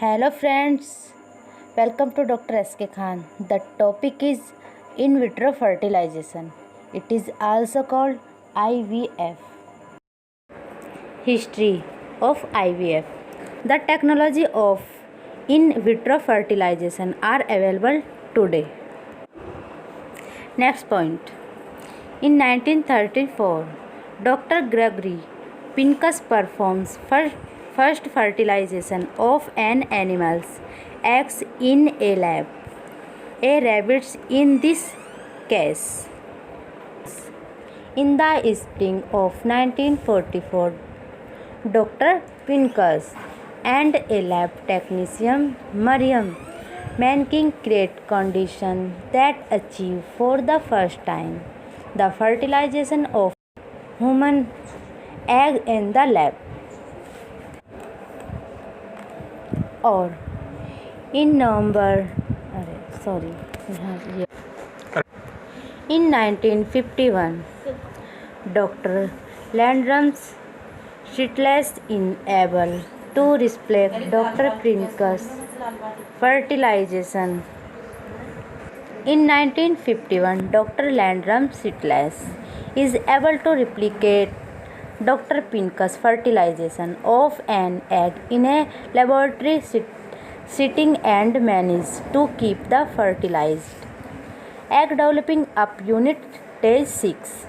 Hello friends, welcome to Dr. S.K. Khan. The topic is in vitro fertilization. It is also called IVF. History of IVF. The technology of in vitro fertilization are available today. Next point. In 1934, Dr. Gregory Pincus performs first fertilization of an animal's eggs in a lab. A rabbit's in this case. In the spring of 1944, Dr. Pincus and a lab technician, Mariam Manking, create conditions that achieve for the first time the fertilization of human egg in the lab. Or in November, in 1951, Dr. Landrum's Shitless in able to reflect Dr. Pincus' fertilization. In 1951, Dr. Landrum Shitless is able to replicate Dr. Pincus' fertilization of an egg in a laboratory setting and manage to keep the fertilized egg developing up unit stage 6.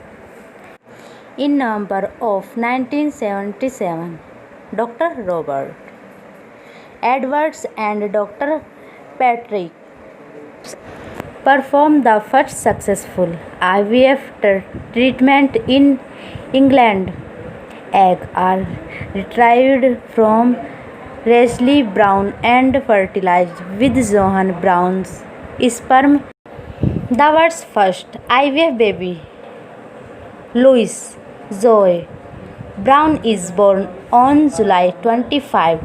In November of 1977, Dr. Robert Edwards and Dr. Patrick performed the first successful IVF treatment in England. Eggs are retrieved from Leslie Brown and fertilized with Johan Brown's sperm. The world's first IVF baby, Louis Zoe Brown, is born on July 25,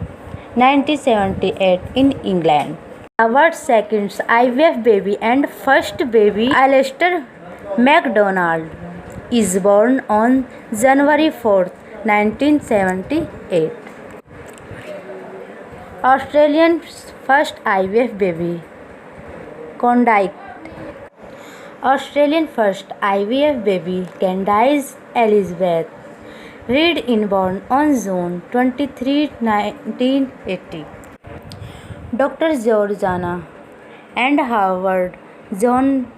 1978 in England. The world's second IVF baby and first baby, Alistair MacDonald, is born on January 4, 1978. Australian's first IVF baby, Condice. Australian first IVF baby, Candice Elizabeth Reid, inborn on June 23, 1980. Dr. Georgiana and Howard John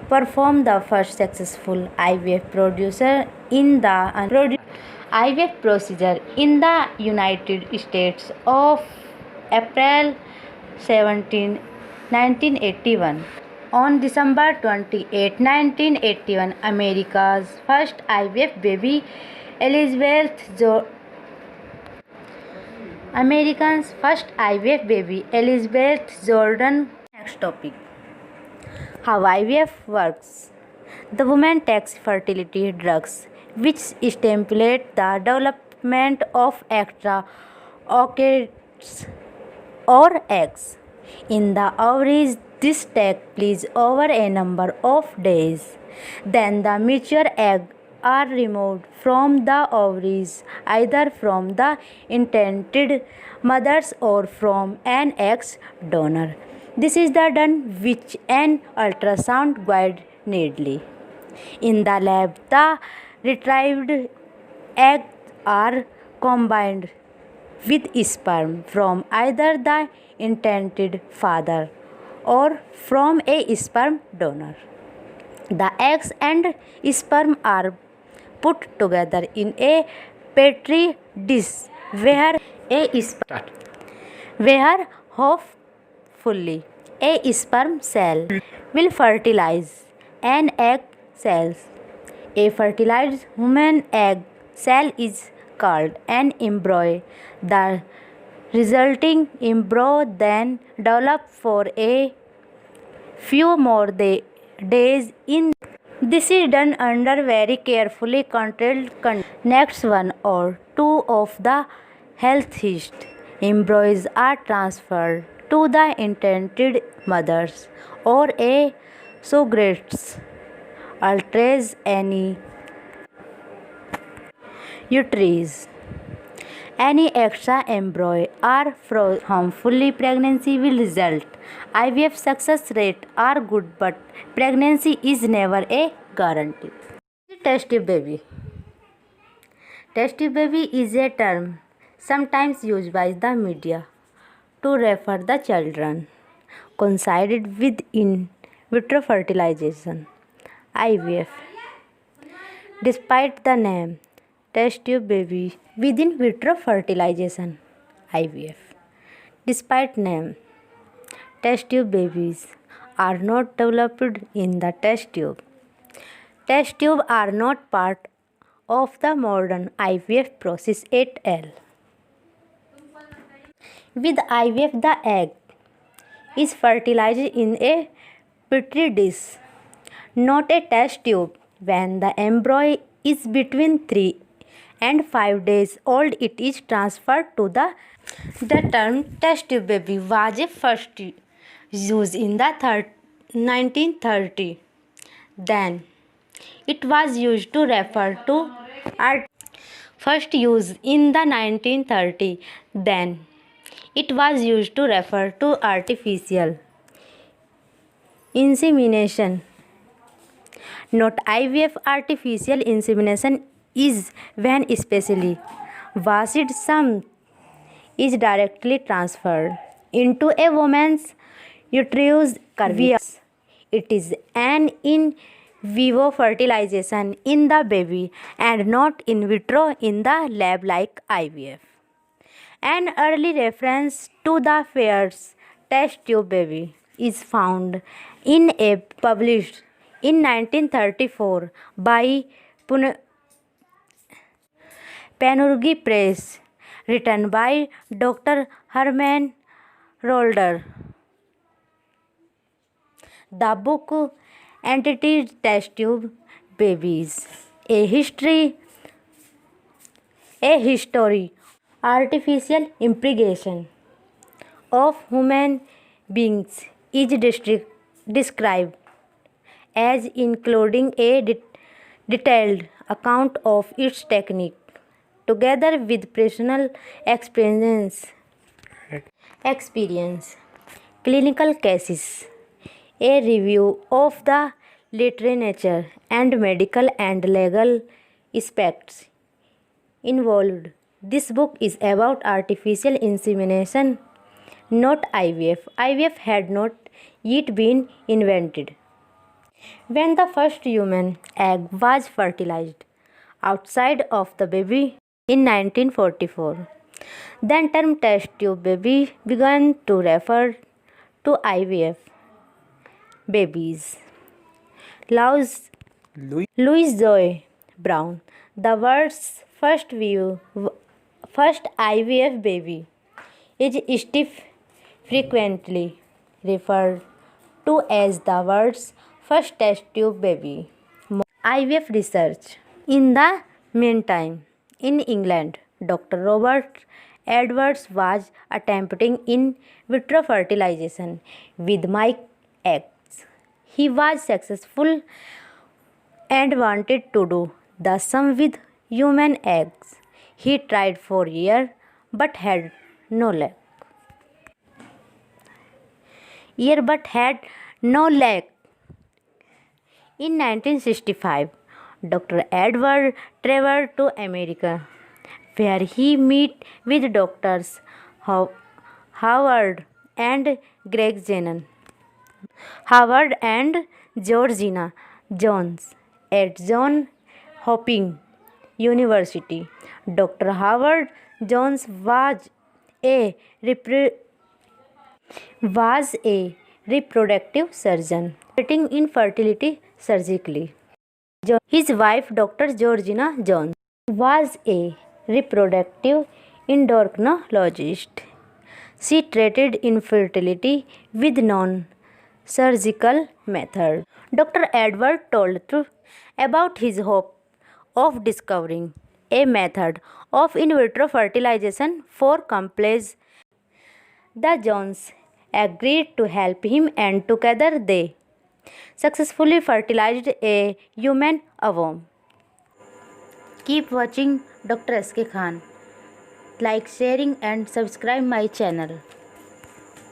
performed the first successful IVF procedure in the United States of April 17, 1981. On December 28, 1981, America's first IVF baby, Elizabeth Jordan. Next topic. How IVF works. The woman takes fertility drugs which stimulate the development of extra oocytes or eggs in the ovaries. This takes place over a number of days. Then the mature eggs are removed from the ovaries, either from the intended mothers or from an ex donor. This is done with an ultrasound guide needle. In the lab, the retrieved eggs are combined with sperm from either the intended father or from a sperm donor. The eggs and sperm are put together in a petri dish where hopefully a sperm cell will fertilize an egg cell. A fertilized human egg cell is called an embryo. The resulting embryo then develops for a few more days in. This is done under very carefully controlled conditions. Next, one or two of the healthiest embryos are transferred to the intended mothers or a surrogates. Alters any uterus Any extra embryo or harmfully pregnancy will result. IVF success rate are good, but pregnancy is never a guarantee. Test tube baby. Test tube baby is a term sometimes used by the media to refer the children coincided with in vitro fertilization IVF. Despite the name test tube baby with in vitro fertilization IVF. Despite name test tube babies are not developed in the test tube. Test tube are not part of the modern IVF process at all. With IVF, the egg is fertilized in a petri dish, not a test tube. When the embryo is between 3 and 5 days old, it is transferred to the term test tube baby was first used in the 1930. Then it was used to refer to first use in the 1930. Then it was used to refer to artificial insemination, not IVF. Artificial insemination is when especially washed sperm is directly transferred into a woman's uterus cervix. It is an in vivo fertilization in the baby and not in vitro in the lab like IVF. An early reference to the phrase test tube baby is found in a published in 1934 by Panurgi Press, written by Dr. Herman Rolder. The book Entity Test Tube Babies, a history artificial impregnation of human beings is described as including a detailed account of its technique together with personal experience, clinical cases, a review of the literature and medical and legal aspects involved. This book is about artificial insemination, not IVF. IVF had not yet been invented. When the first human egg was fertilized outside of the baby in 1944, then term test tube baby began to refer to IVF babies. Louis Joy Brown, the world's first IVF baby, is still frequently referred to as the world's first test tube baby. IVF research. In the meantime, in England, Dr. Robert Edwards was attempting in vitro fertilization with mice eggs. He was successful and wanted to do the same with human eggs. He tried for years but had no luck. In 1965, Dr. Edward traveled to America, where he met with doctors Howard and Georgina Jones at Johns Hopkins University. Dr. Howard Jones was a reproductive surgeon operating in fertility surgically. His wife, Dr. Georgina Jones, was a reproductive endocrinologist. She treated infertility with non-surgical methods. Dr. Edward told truth about his hope of discovering a method of in vitro fertilization for couples. The Jones agreed to help him, and together they successfully fertilized a human ovum. Keep watching Dr. S.K. Khan. like, sharing and subscribe my channel.